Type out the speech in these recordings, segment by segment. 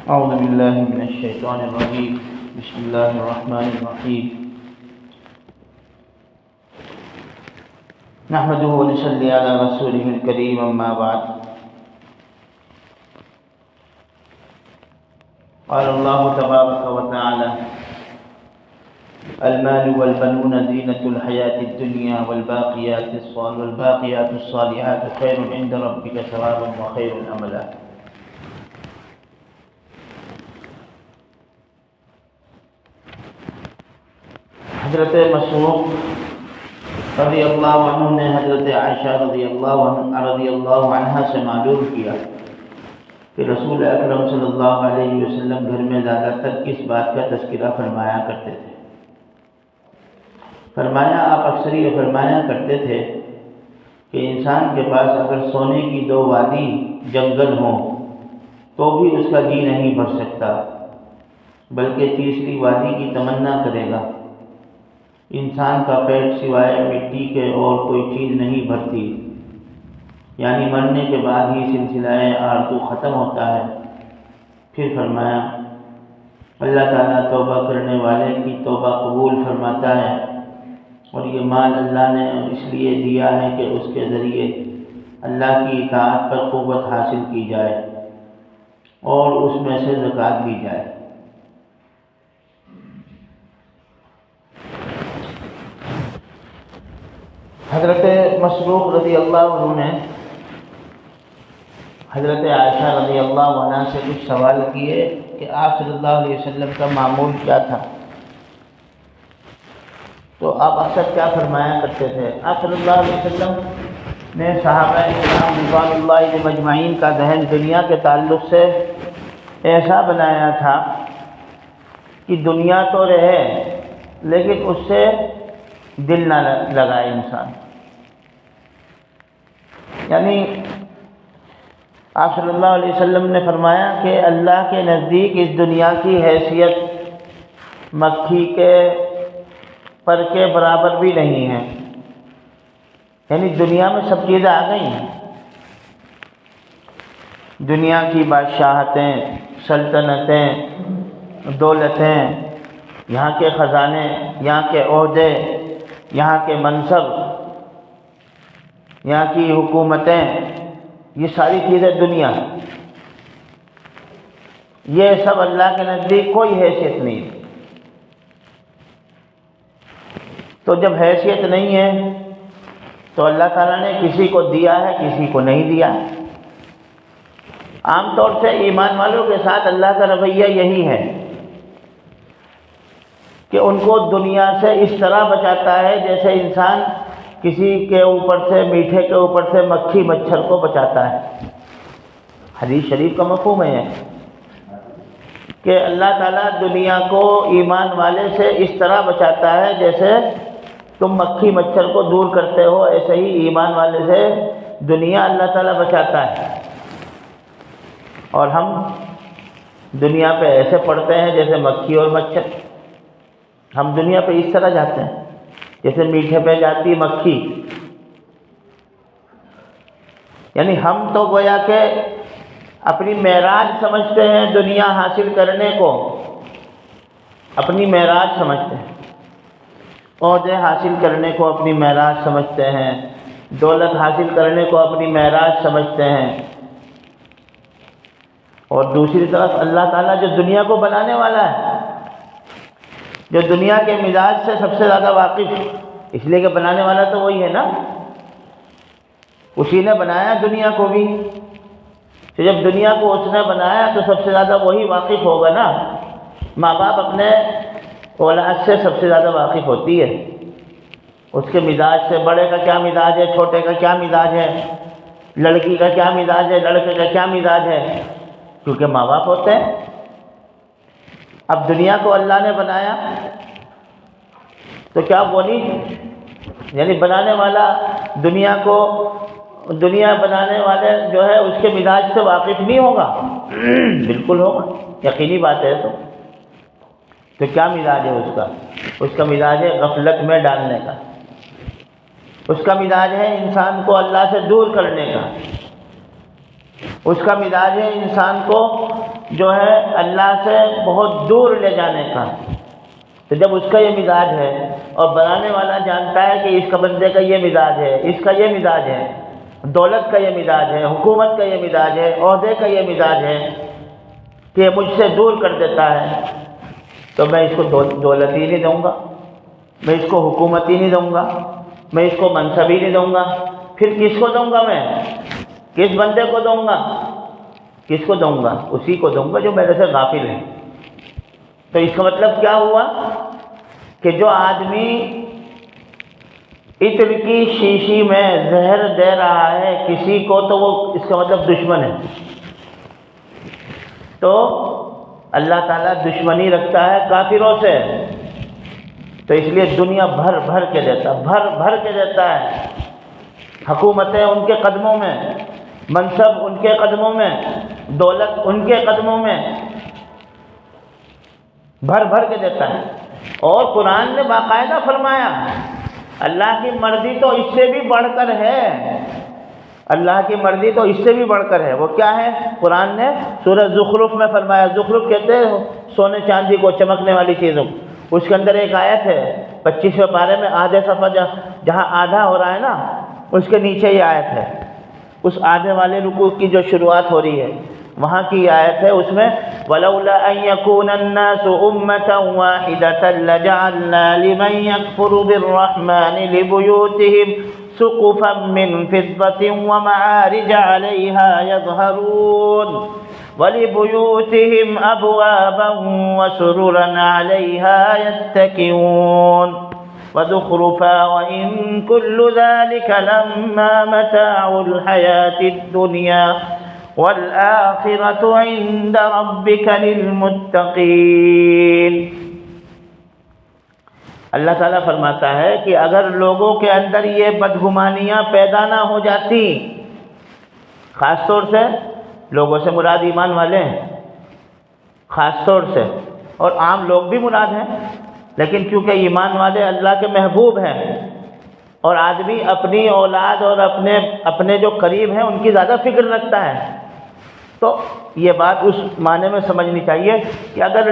أعوذ بالله من الشيطان الرجيم. بسم الله الرحمن الرحيم. نحمده ونصلي على رسوله الكريم. أما بعد، قال الله تبارك وتعالى: المال والبنون زينة الحياة الدنيا والباقيات الصالحات خير عند ربك ثوابا وخير أملا. حضرت مسروق رضی اللہ عنہ نے حضرت عائشہ رضی اللہ عنہ سے معلوم کیا کہ رسول اکرم صلی اللہ علیہ وسلم گھر میں زیادہ تر کس بات کا تذکرہ فرمایا کرتے تھے؟ فرمایا، آپ اکثر یہ فرمایا کرتے تھے کہ انسان کے پاس اگر سونے کی 2 وادی جنگل ہوں تو بھی اس کا جی نہیں بھر سکتا، بلکہ تیسری وادی کی تمنا کرے گا۔ انسان کا پیٹ سوائے مٹی کے اور کوئی چیز نہیں بھرتی، یعنی مرنے کے بعد ہی سلسلہ آرزو ختم ہوتا ہے۔ پھر فرمایا، اللہ تعالیٰ توبہ کرنے والے کی توبہ قبول فرماتا ہے، اور یہ مال اللہ نے اس لیے دیا ہے کہ اس کے ذریعے اللہ کی اطاعت پر قوت حاصل کی جائے اور اس میں سے زکوٰۃ دی جائے۔ حضرت مسروق رضی اللہ عنہ نے حضرت عائشہ رضی اللہ عنہ سے کچھ سوال کیے کہ آپ صلی اللہ علیہ وسلم کا معمول کیا تھا، تو آپ اکثر کیا فرمایا کرتے تھے؟ آپ صلی اللہ علیہ وسلم نے صحابہ کرام رضوان اللہ علیہم مجمعین کا ذہن دنیا کے تعلق سے ایسا بنایا تھا کہ دنیا تو رہے لیکن اس سے دل نہ لگائے انسان۔ یعنی آپ صلی اللہ علیہ وسلم نے فرمایا کہ اللہ کے نزدیک اس دنیا کی حیثیت مکھی کے پر کے برابر بھی نہیں ہے۔ یعنی دنیا میں سب چیزیں آ گئی ہیں، دنیا کی بادشاہتیں، سلطنتیں، دولتیں، یہاں کے خزانے، یہاں کے عہدے، یہاں کے منصب، یہاں کی حکومتیں، یہ ساری چیزیں دنیا، یہ سب اللہ کے نزدیک کوئی حیثیت نہیں ہے۔ تو جب حیثیت نہیں ہے تو اللہ تعالیٰ نے کسی کو دیا ہے، کسی کو نہیں دیا ہے۔ عام طور سے ایمان والوں کے ساتھ اللہ کا رویہ یہی ہے کہ ان کو دنیا سے اس طرح بچاتا ہے جیسے انسان کسی کے اوپر سے، میٹھے کے اوپر سے مکھی مچھر کو بچاتا ہے۔ حدیث شریف کا مفہوم ہے کہ اللہ تعالیٰ دنیا کو ایمان والے سے اس طرح بچاتا ہے جیسے تم مکھی مچھر کو دور کرتے ہو، ایسے ہی ایمان والے سے دنیا اللہ تعالیٰ بچاتا ہے۔ اور ہم دنیا پہ ایسے پڑتے ہیں جیسے مکھی اور مچھر۔ ہم دنیا پہ اس طرح جاتے ہیں جیسے میٹھے پہ جاتی مکھی۔ یعنی ہم تو گویا کہ اپنی معراج سمجھتے ہیں دنیا حاصل کرنے کو، اپنی معراج سمجھتے ہیں، عہدے حاصل کرنے کو اپنی معراج سمجھتے ہیں، دولت حاصل کرنے کو اپنی معراج سمجھتے ہیں۔ اور دوسری طرف اللہ تعالیٰ جو دنیا کو بنانے والا ہے، جو دنیا کے مزاج سے سب سے زیادہ واقف، اس لیے کہ بنانے والا تو وہی ہے نا، اسی نے بنایا دنیا کو بھی، تو جب دنیا کو اس نے بنایا تو سب سے زیادہ وہی واقف ہوگا نا۔ ماں باپ اپنے اولاد سے سب سے زیادہ واقف ہوتی ہے، اس کے مزاج سے، بڑے کا کیا مزاج ہے، چھوٹے کا کیا مزاج ہے، لڑکی کا کیا مزاج ہے، لڑکے کا کیا مزاج ہے، کیونکہ ماں باپ ہوتے ہیں۔ اب دنیا کو اللہ نے بنایا تو کیا وہ نہیں، یعنی بنانے والا دنیا کو، دنیا بنانے والے جو ہے اس کے مزاج سے واقف نہیں ہوگا؟ بالکل ہوگا، یقینی بات ہے۔ تو کیا مزاج ہے اس کا؟ اس کا مزاج ہے غفلت میں ڈالنے کا، اس کا مزاج ہے انسان کو اللہ سے دور کرنے کا، اس کا مزاج ہے انسان کو جو ہے اللہ سے بہت دور لے جانے کا۔ تو جب اس کا یہ مزاج ہے اور بنانے والا جانتا ہے کہ اس کا بندے کا یہ مزاج ہے، اس کا یہ مزاج ہے، دولت کا یہ مزاج ہے، حکومت کا یہ مزاج ہے، عہدے کا یہ مزاج ہے کہ یہ مجھ سے دور کر دیتا ہے، تو میں اس کو دولت ہی نہیں دوں گا، میں اس کو حکومت ہی نہیں دوں گا، میں اس کو منصب ہی نہیں دوں گا۔ پھر کس کو دوں گا؟ میں کس بندے کو دوں گا؟ کس کو دوں گا؟ اسی کو دوں گا جو میرے سے غافل ہے۔ تو اس کا مطلب کیا ہوا کہ جو آدمی عطر کی شیشی میں زہر دے رہا ہے کسی کو، تو وہ اس کا مطلب دشمن ہے۔ تو اللہ تعالیٰ دشمنی رکھتا ہے کافروں سے، تو اس لیے دنیا بھر بھر کے دیتا ہے، حکومتیں ان کے قدموں میں، منصب ان کے قدموں میں، دولت ان کے قدموں میں، بھر بھر کے دیتا ہے۔ اور قرآن نے باقاعدہ فرمایا اللہ کی مرضی تو اس سے بھی بڑھ کر ہے، اللہ کی مرضی تو اس سے بھی بڑھ کر ہے۔ وہ کیا ہے؟ قرآن نے سورہ زخرف میں فرمایا، زخرف کہتے ہیں سونے چاندی کو، چمکنے والی چیزوں کو۔ اس کے اندر ایک آیت ہے 25ویں پارے میں، آدھے صفحہ جہاں آدھا ہو رہا ہے نا، اس کے نیچے یہ آیت ہے، اس آدھے والے رکوع کی جو شروعات ہو رہی ہے وہاں کی آیت ہے، اس میں وَلَوْلَا أَن يَكُونَ النَّاسُ أُمَّةً وَاحِدَةً لَجَعَلْنَا لِمَن يَكْفُرُ بِالرَّحْمَنِ لِبُيُوتِهِمْ سُقُفًا مِّن فِضَّةٍ وَمَعَارِجَ عَلَيْهَا يَظْهَرُونَ وَلِبُيُوتِهِمْ أَبْوَابًا وَسُرُرًا عَلَيْهَا يَتَّكِئُونَ وَزُخْرُفًا وَإِن كُلُّ ذَلِكَ لَمَّا مَتَاعُ الْحَيَاةِ الدُّنْيَا وَالْآخِرَةُ عِندَ رَبِّكَ لِلْمُتَّقِينَ۔ اللہ تعالیٰ فرماتا ہے کہ اگر لوگوں کے اندر یہ بدگمانیاں پیدا نہ ہو جاتی، خاص طور سے لوگوں سے مراد ایمان والے ہیں، خاص طور سے، اور عام لوگ بھی مراد ہیں، لیکن چونکہ ایمان والے اللہ کے محبوب ہیں اور آدمی اپنی اولاد اور اپنے جو قریب ہیں ان کی زیادہ فکر رکھتا ہے، تو یہ بات اس معنی میں سمجھنی چاہیے کہ اگر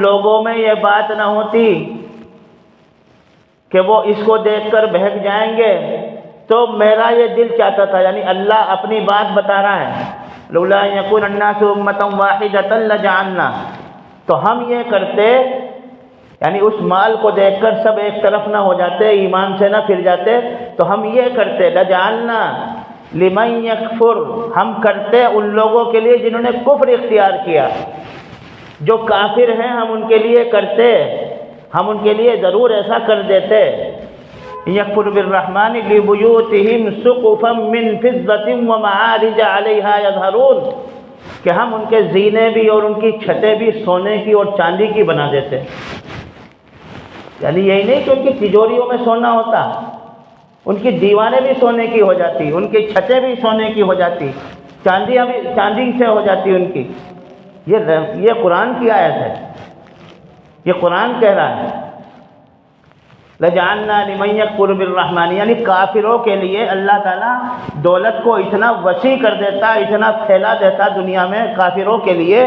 لوگوں میں یہ بات نہ ہوتی کہ وہ اس کو دیکھ کر بہک جائیں گے، تو میرا یہ دل چاہتا تھا، یعنی اللہ اپنی بات بتا رہا ہے، لولا یکون الناس امۃ واحدۃ لجعلنا، تو ہم یہ کرتے، یعنی اس مال کو دیکھ کر سب ایک طرف نہ ہو جاتے، ایمان سے نہ پھر جاتے، تو ہم یہ کرتے، لجعلنا لمن یکفر، ہم کرتے ان لوگوں کے لیے جنہوں نے کفر اختیار کیا، جو کافر ہیں ہم ان کے لیے کرتے، ہم ان کے لیے ضرور ایسا کر دیتے، یکفر بالرحمن لبیوتہم سقفا من فضۃ ومعارج علیہا یظہرون، کہ ہم ان کے زینے بھی اور ان کی چھتیں بھی سونے کی اور چاندی کی بنا دیتے۔ یعنی یہی نہیں کہ ان کی تجوریوں میں سونا ہوتا، ان کی دیوانیں بھی سونے کی ہو جاتی، ان کی چھتیں بھی سونے کی ہو جاتی، چاندیاں بھی چاندی سے ہو جاتی ان کی۔ یہ قرآن کی آیت ہے، یہ قرآن کہہ رہا ہے لَجَعَلْنَا لِمَن يَكْفُرُ بِالرَّحْمَنِ، یعنی کافروں کے لیے اللہ تعالیٰ دولت کو اتنا وسیع کر دیتا، اتنا پھیلا دیتا دنیا میں کافروں کے لیے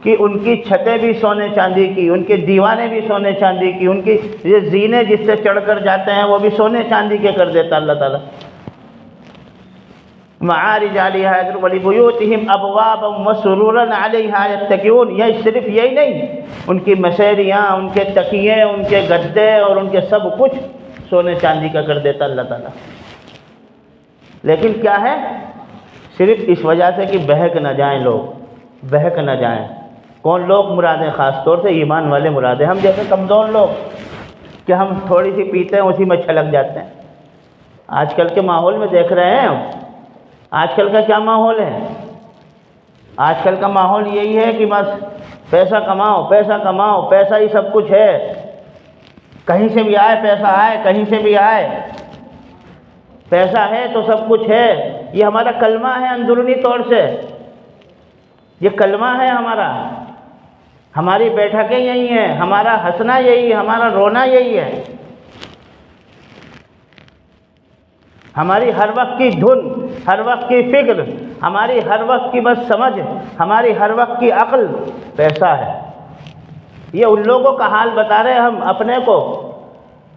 کہ ان کی چھتیں بھی سونے چاندی کی، ان کے دیوانے بھی سونے چاندی کی، ان کی یہ زینے جس سے چڑھ کر جاتے ہیں وہ بھی سونے چاندی کے کر دیتا اللہ تعالیٰ۔ معارج علیہا ولبیوتہم ابوابا وسرورا علیہا یتکئون، یہ صرف یہی نہیں، ان کی مسیریاں، ان کے تکیے، ان کے گدے اور ان کے سب کچھ سونے چاندی کا کر دیتا اللہ تعالیٰ۔ لیکن کیا ہے؟ صرف اس وجہ سے کہ بہک نہ جائیں لوگ، بہک نہ جائیں۔ کون لوگ مراد ہیں؟ خاص طور سے ایمان والے مراد ہیں۔ ہم جیسے کمزور لوگ کہ ہم تھوڑی سی پیتے ہیں اسی میں چھلک جاتے ہیں۔ آج کل کے ماحول میں دیکھ رہے ہیں ہم، آج کل کا کیا ماحول ہے؟ آج کل کا ماحول یہی ہے کہ بس پیسہ کماؤ، پیسہ کماؤ، پیسہ ہی سب کچھ ہے، کہیں سے بھی آئے پیسہ آئے، کہیں سے بھی آئے پیسہ ہے تو سب کچھ ہے۔ یہ ہمارا کلمہ ہے اندرونی طور سے، یہ کلمہ ہے ہمارا، ہماری بیٹھکیں یہی ہیں، ہمارا ہنسنا یہی ہے، ہمارا رونا یہی ہے۔ ہماری ہر وقت کی دھن، ہر وقت کی فکر، ہماری ہر وقت کی بس سمجھ، ہماری ہر وقت کی عقل پیسہ ہے۔ یہ ان لوگوں کا حال بتا رہے ہیں ہم اپنے کو،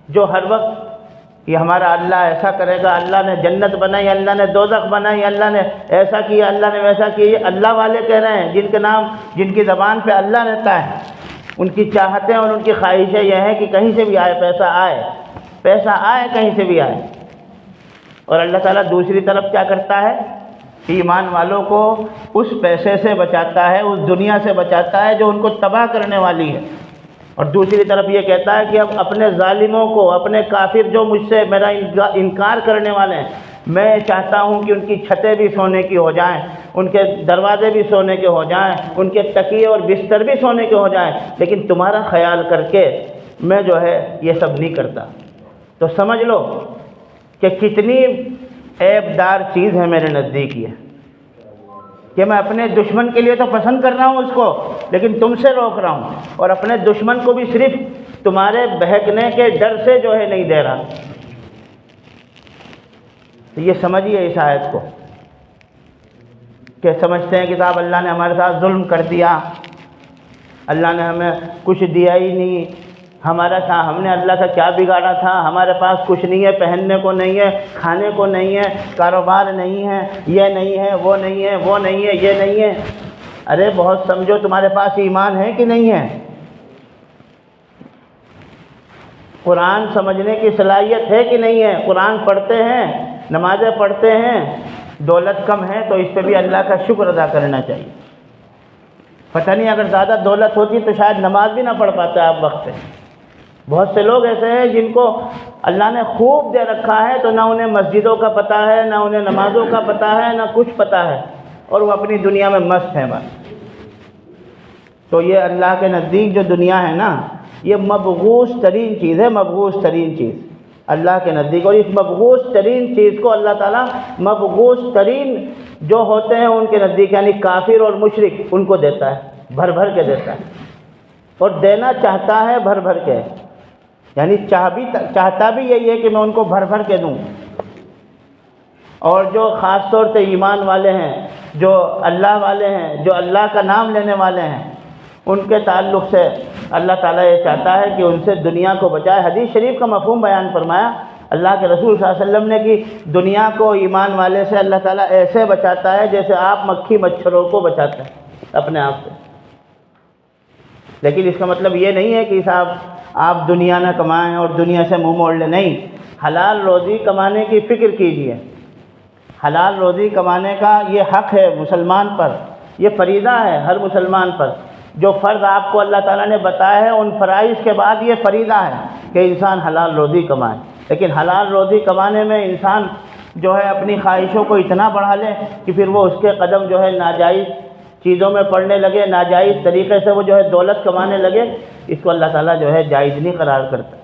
جو ہر وقت یہ ہمارا اللہ ایسا کرے گا، اللہ نے جنت بنائی، اللہ نے دوزخ بنائی، اللہ نے ایسا کیا، اللہ نے ویسا کیا۔ یہ اللہ والے کہہ رہے ہیں جن کے نام، جن کی زبان پہ اللہ رہتا ہے، ان کی چاہتیں اور ان کی خواہشیں یہ ہیں کہ کہیں سے بھی آئے پیسہ آئے، پیسہ آئے کہیں سے بھی آئے۔ اور اللہ تعالیٰ دوسری طرف کیا کرتا ہے؟ ایمان والوں کو اس پیسے سے بچاتا ہے، اس دنیا سے بچاتا ہے جو ان کو تباہ کرنے والی ہے، اور دوسری طرف یہ کہتا ہے کہ اب اپنے ظالموں کو، اپنے کافر جو مجھ سے میرا انکار کرنے والے ہیں، میں چاہتا ہوں کہ ان کی چھتیں بھی سونے کی ہو جائیں، ان کے دروازے بھی سونے کے ہو جائیں، ان کے تکیے اور بستر بھی سونے کے ہو جائیں، لیکن تمہارا خیال کر کے میں جو ہے یہ سب نہیں کرتا۔ تو سمجھ لو کہ کتنی عیب دار چیز ہے میرے نزدیک یہ، کہ میں اپنے دشمن کے لیے تو پسند کر رہا ہوں اس کو، لیکن تم سے روک رہا ہوں، اور اپنے دشمن کو بھی صرف تمہارے بہکنے کے ڈر سے جو ہے نہیں دے رہا۔ تو یہ سمجھیے اس آیت کو، کہ سمجھتے ہیں کہ صاحب اللہ نے ہمارے ساتھ ظلم کر دیا، اللہ نے ہمیں کچھ دیا ہی نہیں، ہم نے اللہ کا کیا بگاڑا تھا، ہمارے پاس کچھ نہیں ہے، پہننے کو نہیں ہے، کھانے کو نہیں ہے، کاروبار نہیں ہے، یہ نہیں ہے، وہ نہیں ہے، وہ نہیں ہے، یہ نہیں ہے۔ ارے بہت سمجھو، تمہارے پاس ایمان ہے کہ نہیں ہے؟ قرآن سمجھنے کی صلاحیت ہے کہ نہیں ہے؟ قرآن پڑھتے ہیں، نمازیں پڑھتے ہیں، دولت کم ہے تو اس پہ بھی اللہ کا شکر ادا کرنا چاہیے۔ پتہ نہیں اگر زیادہ دولت ہوتی تو شاید نماز بھی نہ پڑھ پاتا آپ وقت پہ۔ بہت سے لوگ ایسے ہیں جن کو اللہ نے خوب دے رکھا ہے، تو نہ انہیں مسجدوں کا پتہ ہے، نہ انہیں نمازوں کا پتہ ہے، نہ کچھ پتہ ہے، اور وہ اپنی دنیا میں مست ہیں بس۔ تو یہ اللہ کے نزدیک جو دنیا ہے نا، یہ مبغوث ترین چیز ہے، مبغوث ترین چیز اللہ کے نزدیک۔ اور اس مبغوث ترین چیز کو اللہ تعالیٰ مبغوث ترین جو ہوتے ہیں ان کے نزدیک، یعنی کافر اور مشرک، ان کو دیتا ہے، بھر بھر کے دیتا ہے، اور دینا چاہتا ہے بھر بھر کے، یعنی چاہتا بھی یہی ہے کہ میں ان کو بھر بھر کے دوں۔ اور جو خاص طور سے ایمان والے ہیں، جو اللہ والے ہیں، جو اللہ کا نام لینے والے ہیں، ان کے تعلق سے اللہ تعالیٰ یہ چاہتا ہے کہ ان سے دنیا کو بچائے۔ حدیث شریف کا مفہوم بیان فرمایا اللہ کے رسول صلی اللہ علیہ وسلم نے کہ دنیا کو ایمان والے سے اللہ تعالیٰ ایسے بچاتا ہے جیسے آپ مکھی مچھروں کو بچاتے ہیں اپنے آپ سے۔ لیکن اس کا مطلب یہ نہیں ہے کہ صاحب آپ دنیا نہ کمائیں اور دنیا سے منہ موڑ لیں، نہیں، حلال روزی کمانے کی فکر کیجیے۔ حلال روزی کمانے کا یہ حق ہے مسلمان پر، یہ فریضہ ہے ہر مسلمان پر۔ جو فرض آپ کو اللہ تعالیٰ نے بتایا ہے، ان فرائض کے بعد یہ فریضہ ہے کہ انسان حلال روزی کمائے۔ لیکن حلال روزی کمانے میں انسان جو ہے اپنی خواہشوں کو اتنا بڑھا لے کہ پھر وہ اس کے قدم جو ہے ناجائز چیزوں میں پڑنے لگے، ناجائز طریقے سے وہ جو ہے دولت کمانے لگے، اس کو اللہ تعالیٰ جو ہے جائز نہیں قرار کرتا۔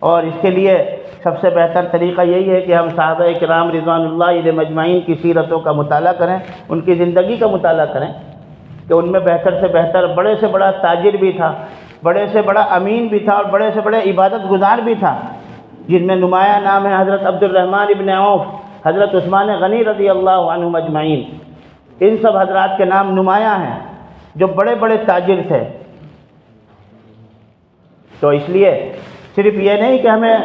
اور اس کے لیے سب سے بہتر طریقہ یہی ہے کہ ہم صحابہ کرام رضوان اللہ علیہ مجمعین کی سیرتوں کا مطالعہ کریں، ان کی زندگی کا مطالعہ کریں، کہ ان میں بہتر سے بہتر، بڑے سے بڑا تاجر بھی تھا، بڑے سے بڑا امین بھی تھا، اور بڑے سے بڑے عبادت گزار بھی تھا، جن میں نمایاں نام ہے حضرت عبد الرحمن ابن عوف، حضرت عثمان غنی رضی اللہ عنہم اجمعین۔ ان سب حضرات کے نام نمایاں ہیں جو بڑے بڑے تاجر تھے۔ تو اس لیے صرف یہ نہیں کہ ہمیں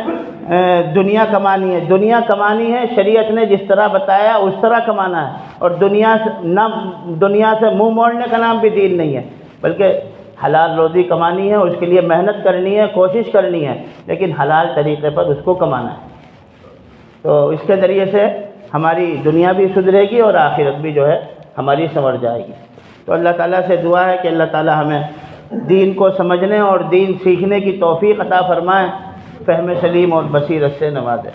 دنیا کمانی ہے، دنیا کمانی ہے، شریعت نے جس طرح بتایا اس طرح کمانا ہے، اور دنیا سے منہ موڑنے کا نام بھی دین نہیں ہے، بلکہ حلال روزی کمانی ہے، اس کے لیے محنت کرنی ہے، کوشش کرنی ہے، لیکن حلال طریقے پر اس کو کمانا ہے۔ تو اس کے ذریعے سے ہماری دنیا بھی سدھرے گی اور آخرت بھی جو ہے ہماری سنور جائے گی۔ تو اللہ تعالیٰ سے دعا ہے کہ اللہ تعالیٰ ہمیں دین کو سمجھنے اور دین سیکھنے کی توفیق عطا فرمائے، فہم سلیم اور بصیرت سے نوازے۔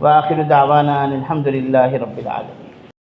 وآخر دعوانا ان الحمد للہ رب العالمین۔